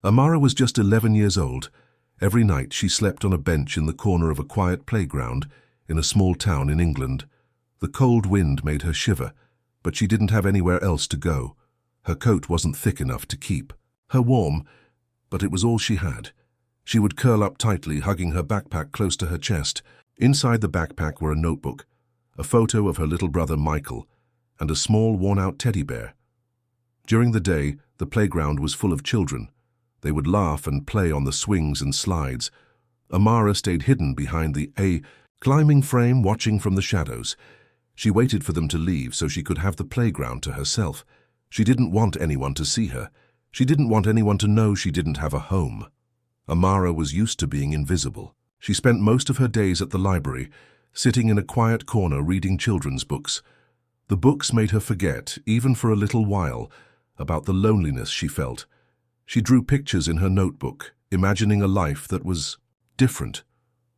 Amara was just 11 years old. Every night she slept on a bench in the corner of a quiet playground in a small town in England. The cold wind made her shiver, but she didn't have anywhere else to go. Her coat wasn't thick enough to keep her warm, but it was all she had. She would curl up tightly, hugging her backpack close to her chest. Inside the backpack were a notebook, a photo of her little brother Michael, and a small, worn-out teddy bear. During the day, the playground was full of children. They would laugh and play on the swings and slides. Amara stayed hidden behind the climbing frame, watching from the shadows. She waited for them to leave so she could have the playground to herself. She didn't want anyone to see her. She didn't want anyone to know she didn't have a home. Amara was used to being invisible. She spent most of her days at the library, sitting in a quiet corner reading children's books. The books made her forget, even for a little while, about the loneliness she felt. She drew pictures in her notebook, imagining a life that was different.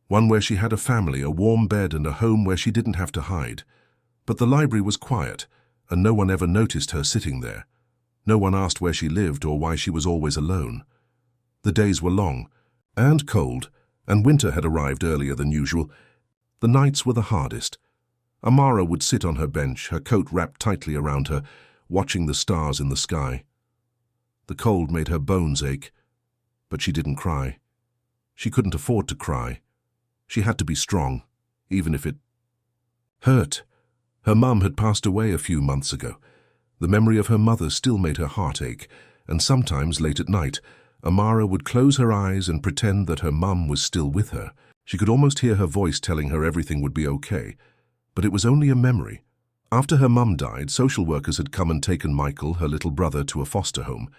One where she had a family, a warm bed, and a home where she didn't have to hide. But the library was quiet, and no one ever noticed her sitting there. No one asked where she lived or why she was always alone. The days were long and cold, and winter had arrived earlier than usual. The nights were the hardest. Amara would sit on her bench, her coat wrapped tightly around her, watching the stars in the sky. The cold made her bones ache, but she didn't cry. She couldn't afford to cry. She had to be strong, even if it hurt. Her mum had passed away a few months ago. The memory of her mother still made her heart ache, and sometimes late at night, Amara would close her eyes and pretend that her mum was still with her. She could almost hear her voice telling her everything would be okay, but it was only a memory. After her mum died, social workers had come and taken Michael, her little brother, to a foster home.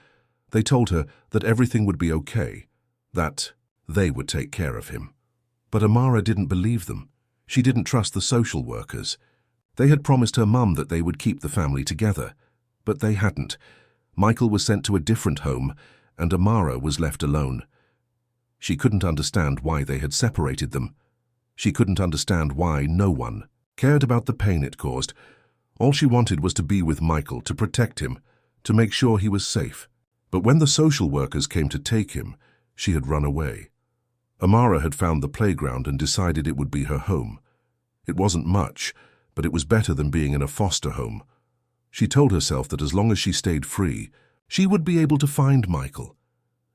They told her that everything would be okay, that they would take care of him. But Amara didn't believe them. She didn't trust the social workers. They had promised her mum that they would keep the family together, but they hadn't. Michael was sent to a different home, and Amara was left alone. She couldn't understand why they had separated them. She couldn't understand why no one cared about the pain it caused. All she wanted was to be with Michael, to protect him, to make sure he was safe. But when the social workers came to take him, she had run away. Amara had found the playground and decided it would be her home. It wasn't much, but it was better than being in a foster home. She told herself that as long as she stayed free, she would be able to find Michael.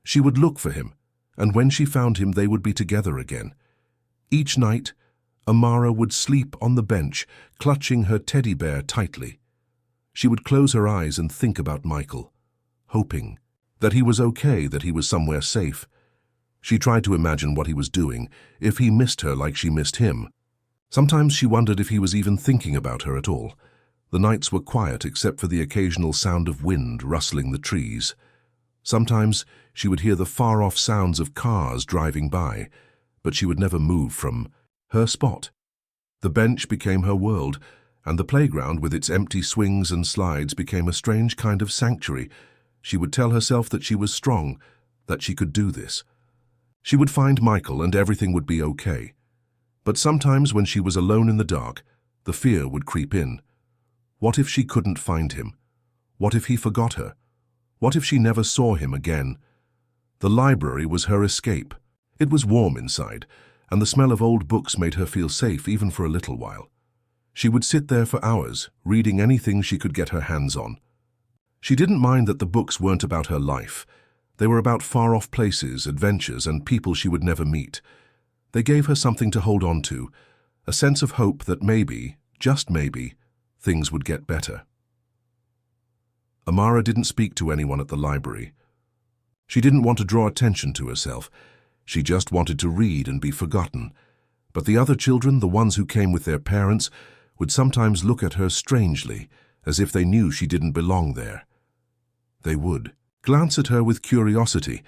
She would look for him, and when she found him, they would be together again. Each night, Amara would sleep on the bench, clutching her teddy bear tightly. She would close her eyes and think about Michael, hoping that he was okay, that he was somewhere safe. She tried to imagine what he was doing, if he missed her like she missed him. Sometimes she wondered if he was even thinking about her at all. The nights were quiet except for the occasional sound of wind rustling the trees. Sometimes she would hear the far-off sounds of cars driving by, but she would never move from her spot. The bench became her world, and the playground with its empty swings and slides became a strange kind of sanctuary. She would tell herself that she was strong, that she could do this. She would find Michael and everything would be okay. But sometimes when she was alone in the dark, the fear would creep in. What if she couldn't find him? What if he forgot her? What if she never saw him again? The library was her escape. It was warm inside, and the smell of old books made her feel safe even for a little while. She would sit there for hours, reading anything she could get her hands on. She didn't mind that the books weren't about her life. They were about far-off places, adventures, and people she would never meet. They gave her something to hold on to, a sense of hope that maybe, just maybe, things would get better. Amara didn't speak to anyone at the library. She didn't want to draw attention to herself. She just wanted to read and be forgotten. But the other children, the ones who came with their parents, would sometimes look at her strangely, as if they knew she didn't belong there. They would glance at her with curiosity,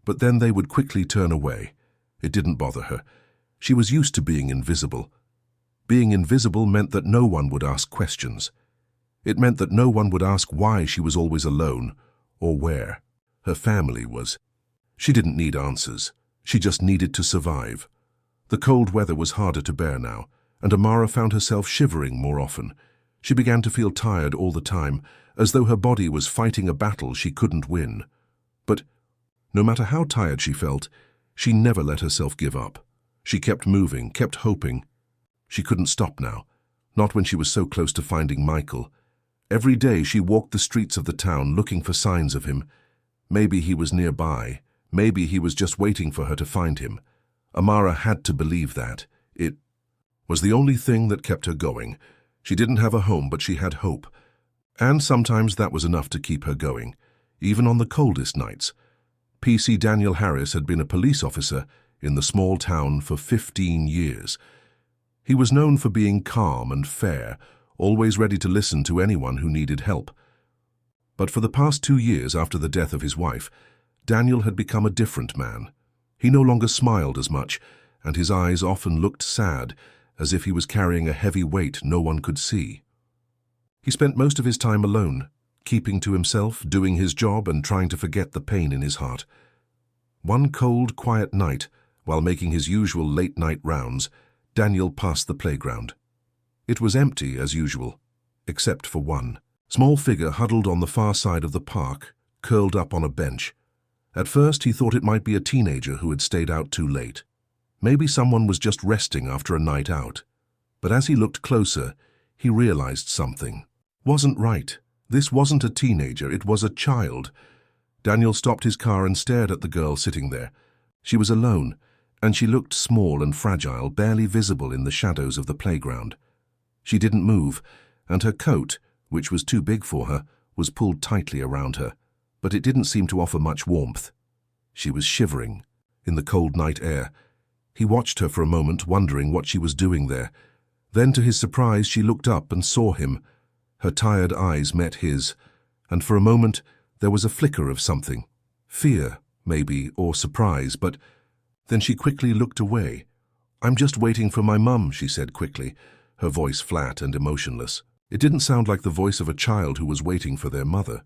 but then they would quickly turn away. It didn't bother her. She was used to being invisible. Being invisible meant that no one would ask questions. It meant that no one would ask why she was always alone, or where her family was. She didn't need answers. She just needed to survive. The cold weather was harder to bear now, and Amara found herself shivering more often. She began to feel tired all the time, as though her body was fighting a battle she couldn't win. But No matter how tired she felt, she never let herself give up. She kept moving, kept hoping. She couldn't stop now, not when she was so close to finding Michael. Every day she walked the streets of the town looking for signs of him. Maybe he was nearby. Maybe he was just waiting for her to find him. Amara had to believe that. It was the only thing that kept her going. She didn't have a home, but she had hope. And sometimes that was enough to keep her going, even on the coldest nights. PC Daniel Harris had been a police officer in the small town for 15 years. He was known for being calm and fair, always ready to listen to anyone who needed help. But for the past 2 years after the death of his wife, Daniel had become a different man. He no longer smiled as much, and his eyes often looked sad, as if he was carrying a heavy weight no one could see. He spent most of his time alone, keeping to himself, doing his job and trying to forget the pain in his heart. One cold, quiet night, while making his usual late-night rounds, Daniel passed the playground. It was empty as usual, except for one small figure huddled on the far side of the park, curled up on a bench. At first he thought it might be a teenager who had stayed out too late. Maybe someone was just resting after a night out. But as he looked closer, he realized something wasn't right. This wasn't a teenager, it was a child. Daniel stopped his car and stared at the girl sitting there. She was alone, and she looked small and fragile, barely visible in the shadows of the playground. She didn't move, and her coat, which was too big for her, was pulled tightly around her, but it didn't seem to offer much warmth. She was shivering in the cold night air. He watched her for a moment, wondering what she was doing there. Then, to his surprise, she looked up and saw him. Her tired eyes met his, and for a moment there was a flicker of something. Fear, maybe, or surprise, but then she quickly looked away. "I'm just waiting for my mum," she said quickly, her voice flat and emotionless. It didn't sound like the voice of a child who was waiting for their mother.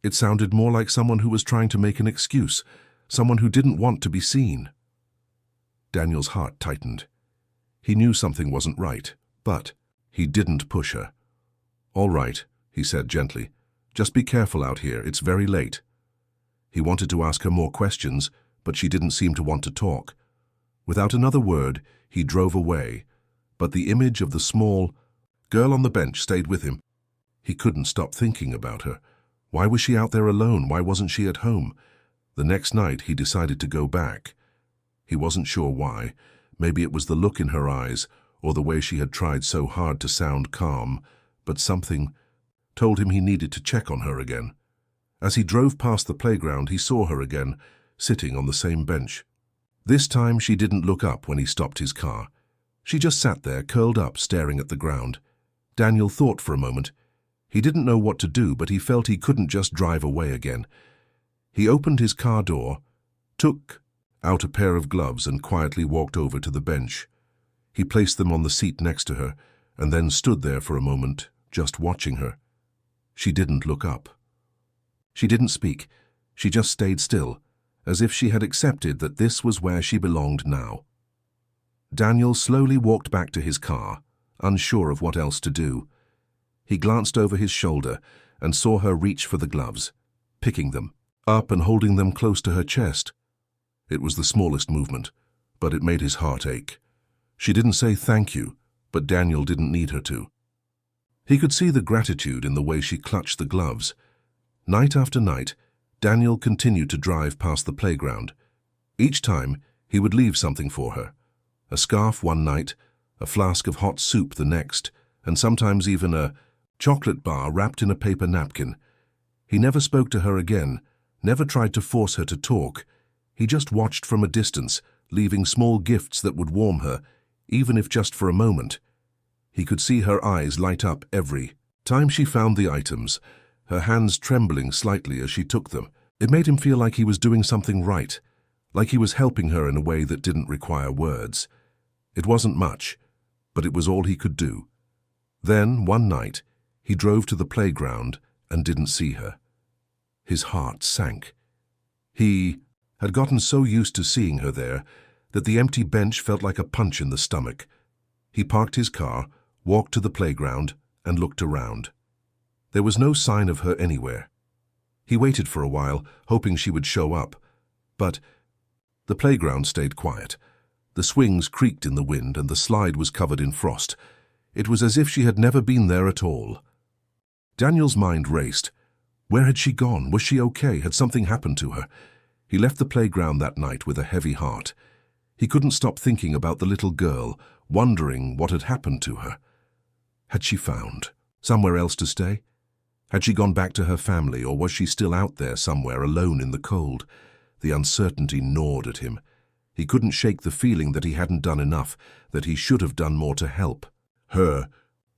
It sounded more like someone who was trying to make an excuse, someone who didn't want to be seen. Daniel's heart tightened. He knew something wasn't right, but he didn't push her. "All right," he said gently. "Just be careful out here, it's very late." He wanted to ask her more questions, but she didn't seem to want to talk. Without another word, he drove away, but the image of the small girl on the bench stayed with him. He couldn't stop thinking about her. Why was she out there alone? Why wasn't she at home? The next night he decided to go back. He wasn't sure why. Maybe it was the look in her eyes, or the way she had tried so hard to sound calm, but something told him he needed to check on her again. As he drove past the playground, he saw her again, sitting on the same bench. This time she didn't look up when he stopped his car. She just sat there, curled up, staring at the ground. Daniel thought for a moment. He didn't know what to do, but he felt he couldn't just drive away again. He opened his car door, took out a pair of gloves and quietly walked over to the bench. He placed them on the seat next to her and then stood there for a moment, just watching her. She didn't look up. She didn't speak. She just stayed still, as if she had accepted that this was where she belonged now. Daniel slowly walked back to his car, unsure of what else to do. He glanced over his shoulder and saw her reach for the gloves, picking them up and holding them close to her chest. It was the smallest movement, but it made his heart ache. She didn't say thank you, but Daniel didn't need her to. He could see the gratitude in the way she clutched the gloves. Night after night, Daniel continued to drive past the playground. Each time, he would leave something for her. A scarf one night, a flask of hot soup the next, and sometimes even a chocolate bar wrapped in a paper napkin. He never spoke to her again, never tried to force her to talk. He just watched from a distance, leaving small gifts that would warm her, even if just for a moment. He could see her eyes light up every time she found the items, her hands trembling slightly as she took them. It made him feel like he was doing something right, like he was helping her in a way that didn't require words. It wasn't much, but it was all he could do. Then, one night, he drove to the playground and didn't see her. His heart sank. He had gotten so used to seeing her there that the empty bench felt like a punch in the stomach. He parked his car, walked to the playground, and looked around. There was no sign of her anywhere. He waited for a while, hoping she would show up, But the playground stayed quiet. The swings creaked in the wind and the slide was covered in frost. It was as if she had never been there at all. Daniel's mind raced. Where had she gone? Was she okay? Had something happened to her? He left the playground that night with a heavy heart. He couldn't stop thinking about the little girl, wondering what had happened to her. Had she found somewhere else to stay? Had she gone back to her family, or was she still out there somewhere alone in the cold? The uncertainty gnawed at him. He couldn't shake the feeling that he hadn't done enough, that he should have done more to help her.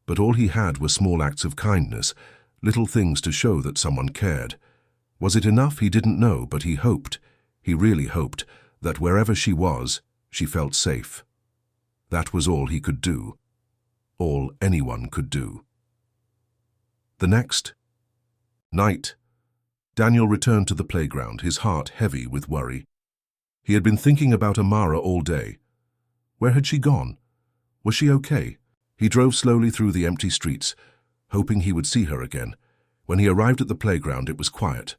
But all he had were small acts of kindness, little things to show that someone cared. Was it enough? He didn't know, but he hoped, he really hoped, that wherever she was, she felt safe. That was all he could do. All anyone could do. The next night, Daniel returned to the playground, his heart heavy with worry. He had been thinking about Amara all day. Where had she gone? Was she okay? He drove slowly through the empty streets, hoping he would see her again. When he arrived at the playground, it was quiet.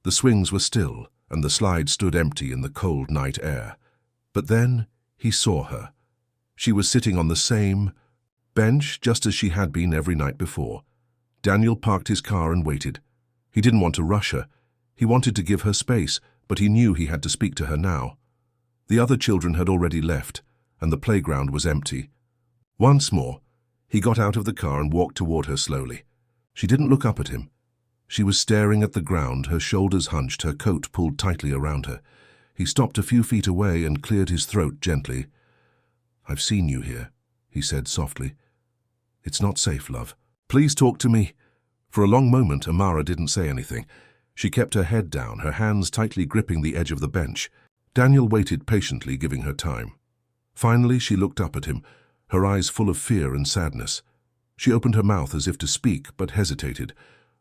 The swings were still, and the slide stood empty in the cold night air. But then he saw her. She was sitting on the same bench, just as she had been every night before. Daniel parked his car and waited. He didn't want to rush her. He wanted to give her space, but he knew he had to speak to her now. The other children had already left, and the playground was empty. Once more, he got out of the car and walked toward her slowly. She didn't look up at him. She was staring at the ground, her shoulders hunched, her coat pulled tightly around her. He stopped a few feet away and cleared his throat gently. "I've seen you here," he said softly. "It's not safe, love. Please talk to me." For a long moment, Amara didn't say anything. She kept her head down, her hands tightly gripping the edge of the bench. Daniel waited patiently, giving her time. Finally, she looked up at him, her eyes full of fear and sadness. She opened her mouth as if to speak, but hesitated.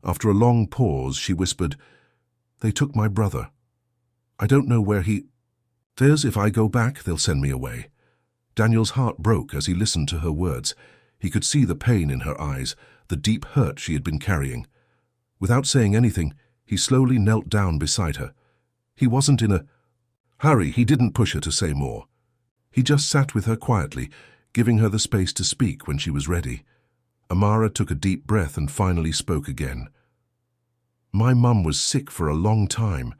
After a long pause, she whispered, "They took my brother. I don't know where he is. If I go back, they'll send me away." Daniel's heart broke as he listened to her words. He could see the pain in her eyes, the deep hurt she had been carrying. Without saying anything, he slowly knelt down beside her. He wasn't in a hurry. He didn't push her to say more. He just sat with her quietly, giving her the space to speak when she was ready. Amara took a deep breath and finally spoke again. "My mum was sick for a long time.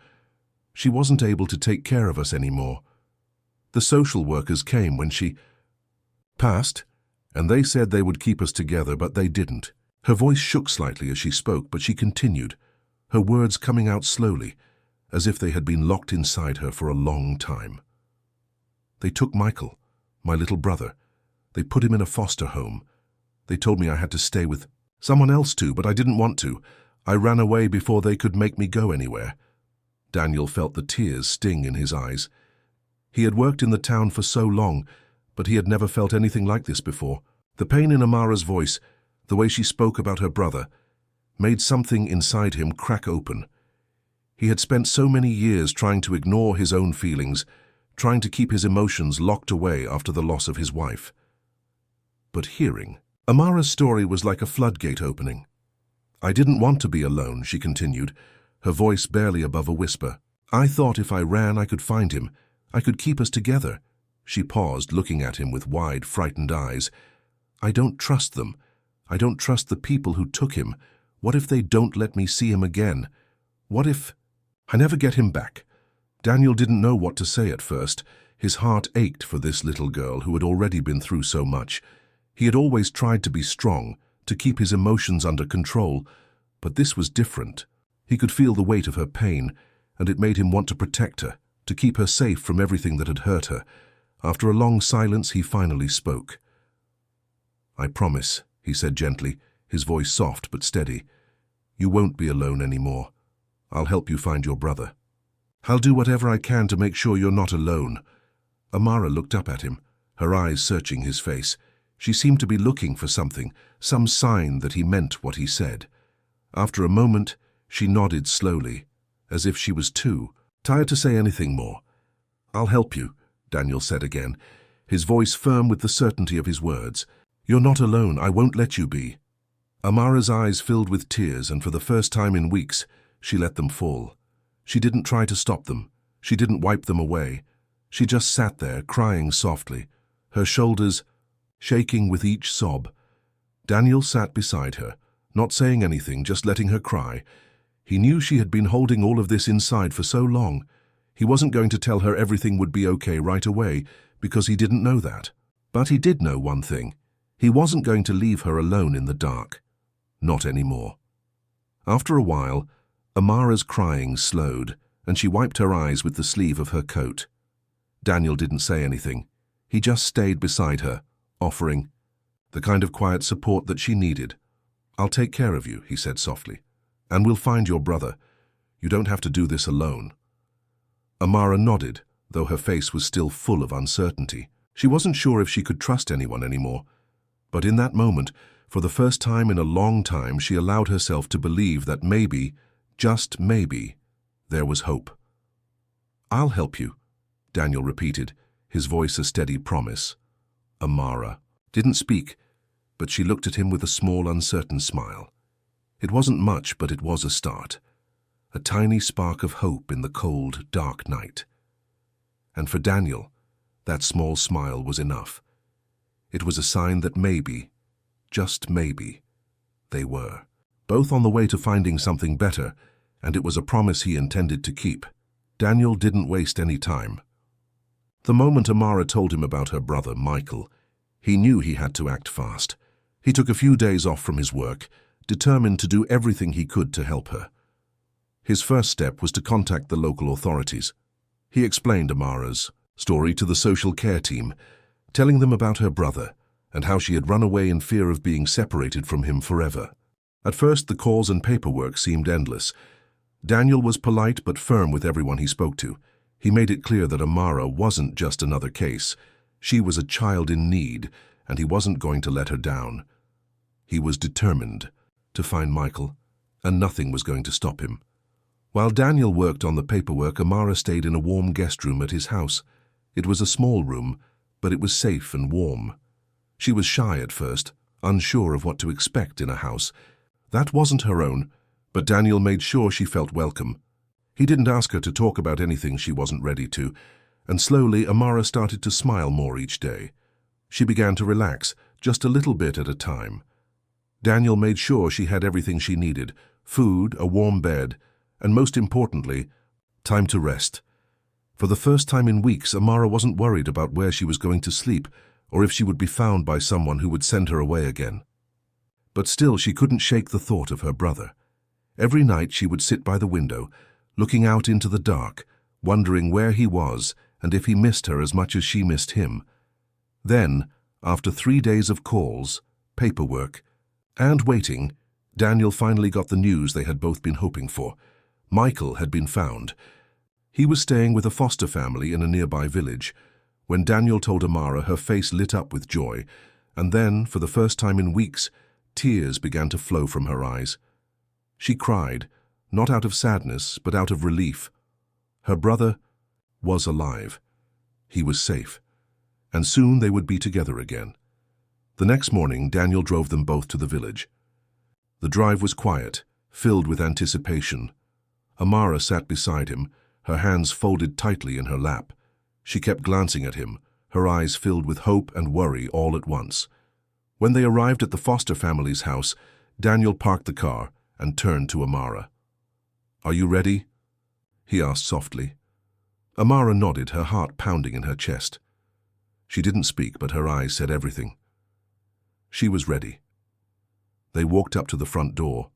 She wasn't able to take care of us anymore. The social workers came when she passed, and they said they would keep us together, but they didn't." Her voice shook slightly as she spoke, but she continued, her words coming out slowly, as if they had been locked inside her for a long time. "They took Michael, my little brother. They put him in a foster home. They told me I had to stay with someone else too, but I didn't want to. I ran away before they could make me go anywhere." Daniel felt the tears sting in his eyes. He had worked in the town for so long, but he had never felt anything like this before. The pain in Amara's voice, the way she spoke about her brother, made something inside him crack open. He had spent so many years trying to ignore his own feelings, trying to keep his emotions locked away after the loss of his wife. But hearing Amara's story was like a floodgate opening. "I didn't want to be alone," she continued, her voice barely above a whisper. "I thought if I ran I could find him. I could keep us together." She paused, looking at him with wide, frightened eyes. "I don't trust them. I don't trust the people who took him. What if they don't let me see him again? What if I never get him back?" Daniel didn't know what to say at first. His heart ached for this little girl who had already been through so much. He had always tried to be strong, to keep his emotions under control, but this was different. He could feel the weight of her pain, and it made him want to protect her, to keep her safe from everything that had hurt her. After a long silence, he finally spoke. "I promise," he said gently, his voice soft but steady. "You won't be alone anymore. I'll help you find your brother. I'll do whatever I can to make sure you're not alone." Amara looked up at him, her eyes searching his face. She seemed to be looking for something, some sign that he meant what he said. After a moment, she nodded slowly, as if she was too tired to say anything more. "I'll help you," Daniel said again, his voice firm with the certainty of his words. "You're not alone. I won't let you be." Amara's eyes filled with tears, and for the first time in weeks, she let them fall. She didn't try to stop them. She didn't wipe them away. She just sat there, crying softly, her shoulders shaking with each sob. Daniel sat beside her, not saying anything, just letting her cry. He knew she had been holding all of this inside for so long. He wasn't going to tell her everything would be okay right away, because he didn't know that. But he did know one thing. He wasn't going to leave her alone in the dark. Not anymore. After a while, Amara's crying slowed, and she wiped her eyes with the sleeve of her coat. Daniel didn't say anything. He just stayed beside her, offering the kind of quiet support that she needed. "I'll take care of you," he said softly. "And we'll find your brother. You don't have to do this alone." Amara nodded, though her face was still full of uncertainty. She wasn't sure if she could trust anyone anymore. But in that moment, for the first time in a long time, she allowed herself to believe that maybe, just maybe, there was hope. "I'll help you," Daniel repeated, his voice a steady promise. Amara didn't speak, but she looked at him with a small, uncertain smile. It wasn't much, but it was a start. A tiny spark of hope in the cold, dark night. And for Daniel, that small smile was enough. It was a sign that maybe, just maybe, they were both on the way to finding something better, and it was a promise he intended to keep. Daniel didn't waste any time. The moment Amara told him about her brother, Michael, he knew he had to act fast. He took a few days off from his work, determined to do everything he could to help her. His first step was to contact the local authorities. He explained Amara's story to the social care team, telling them about her brother and how she had run away in fear of being separated from him forever. At first, the calls and paperwork seemed endless. Daniel was polite but firm with everyone he spoke to. He made it clear that Amara wasn't just another case. She was a child in need, and he wasn't going to let her down. He was determined to find Michael, and nothing was going to stop him. While Daniel worked on the paperwork, Amara stayed in a warm guest room at his house. It was a small room, but it was safe and warm. She was shy at first, unsure of what to expect in a house. That wasn't her own, but Daniel made sure she felt welcome. He didn't ask her to talk about anything she wasn't ready to, and slowly Amara started to smile more each day. She began to relax, just a little bit at a time. Daniel made sure she had everything she needed: food, a warm bed, and most importantly, time to rest. For the first time in weeks, Amara wasn't worried about where she was going to sleep or if she would be found by someone who would send her away again. But still, she couldn't shake the thought of her brother. Every night she would sit by the window, looking out into the dark, wondering where he was and if he missed her as much as she missed him. Then, after 3 days of calls, paperwork, and waiting, Daniel finally got the news they had both been hoping for. Michael had been found. He was staying with a foster family in a nearby village. When Daniel told Amara, her face lit up with joy, and then, for the first time in weeks, tears began to flow from her eyes. She cried, not out of sadness, but out of relief. Her brother was alive. He was safe. And soon they would be together again. The next morning, Daniel drove them both to the village. The drive was quiet, filled with anticipation. Amara sat beside him, her hands folded tightly in her lap. She kept glancing at him, her eyes filled with hope and worry all at once. When they arrived at the foster family's house, Daniel parked the car and turned to Amara. "Are you ready?" he asked softly. Amara nodded, her heart pounding in her chest. She didn't speak, but her eyes said everything. She was ready. They walked up to the front door,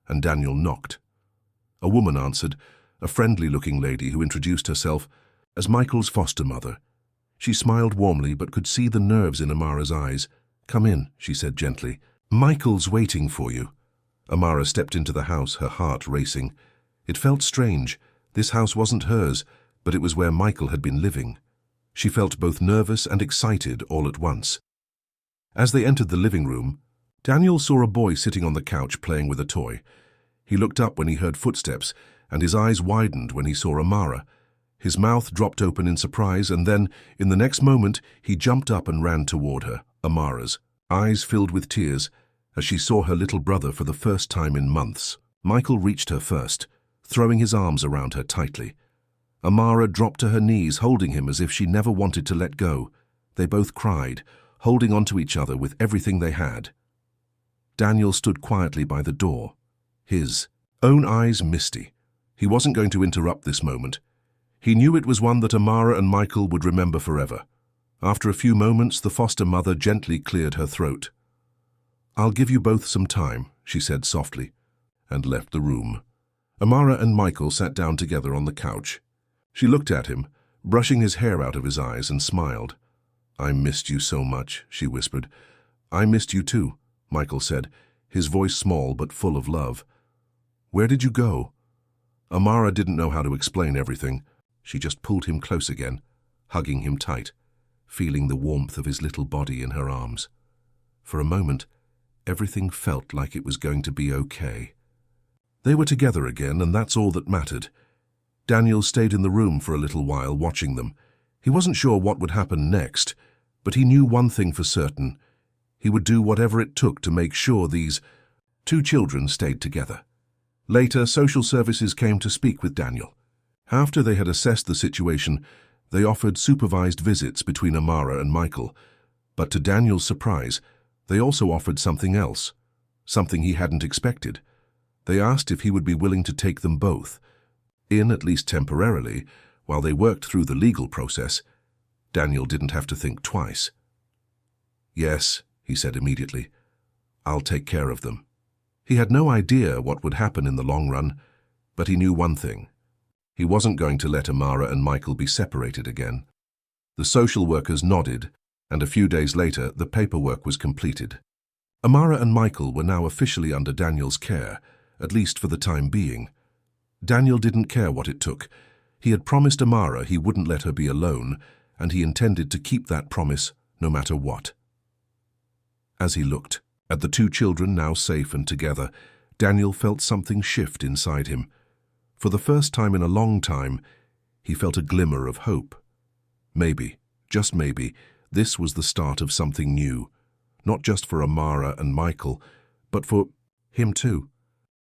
and Daniel knocked. A woman answered, a friendly-looking lady who introduced herself as Michael's foster mother. She smiled warmly but could see the nerves in Amara's eyes. "Come in," she said gently. "Michael's waiting for you." Amara stepped into the house, her heart racing. It felt strange. This house wasn't hers, but it was where Michael had been living. She felt both nervous and excited all at once. As they entered the living room, Daniel saw a boy sitting on the couch playing with a toy. He looked up when he heard footsteps, and his eyes widened when he saw Amara. His mouth dropped open in surprise, and then, in the next moment, he jumped up and ran toward her, Amara's eyes filled with tears, as she saw her little brother for the first time in months. Michael reached her first, throwing his arms around her tightly. Amara dropped to her knees, holding him as if she never wanted to let go. They both cried, holding onto each other with everything they had. Daniel stood quietly by the door, his own eyes misty. He wasn't going to interrupt this moment. He knew it was one that Amara and Michael would remember forever. After a few moments, the foster mother gently cleared her throat. "I'll give you both some time," she said softly, and left the room. Amara and Michael sat down together on the couch. She looked at him, brushing his hair out of his eyes, and smiled. "I missed you so much," she whispered. "I missed you too," Michael said, his voice small but full of love. "Where did you go?" Amara didn't know how to explain everything. She just pulled him close again, hugging him tight, feeling the warmth of his little body in her arms. For a moment, everything felt like it was going to be okay. They were together again, and that's all that mattered. Daniel stayed in the room for a little while, watching them. He wasn't sure what would happen next, but he knew one thing for certain. He would do whatever it took to make sure these two children stayed together. Later, social services came to speak with Daniel. After they had assessed the situation, they offered supervised visits between Amara and Michael. But to Daniel's surprise, they also offered something else, something he hadn't expected. They asked if he would be willing to take them both, in at least temporarily, while they worked through the legal process. Daniel didn't have to think twice. "Yes," he said immediately. "I'll take care of them." He had no idea what would happen in the long run, but he knew one thing. He wasn't going to let Amara and Michael be separated again. The social workers nodded, and a few days later the paperwork was completed. Amara and Michael were now officially under Daniel's care, at least for the time being. Daniel didn't care what it took. He had promised Amara he wouldn't let her be alone, and he intended to keep that promise no matter what. As he looked at the two children now safe and together, Daniel felt something shift inside him. For the first time in a long time, he felt a glimmer of hope. Maybe, just maybe, this was the start of something new, not just for Amara and Michael, but for him too.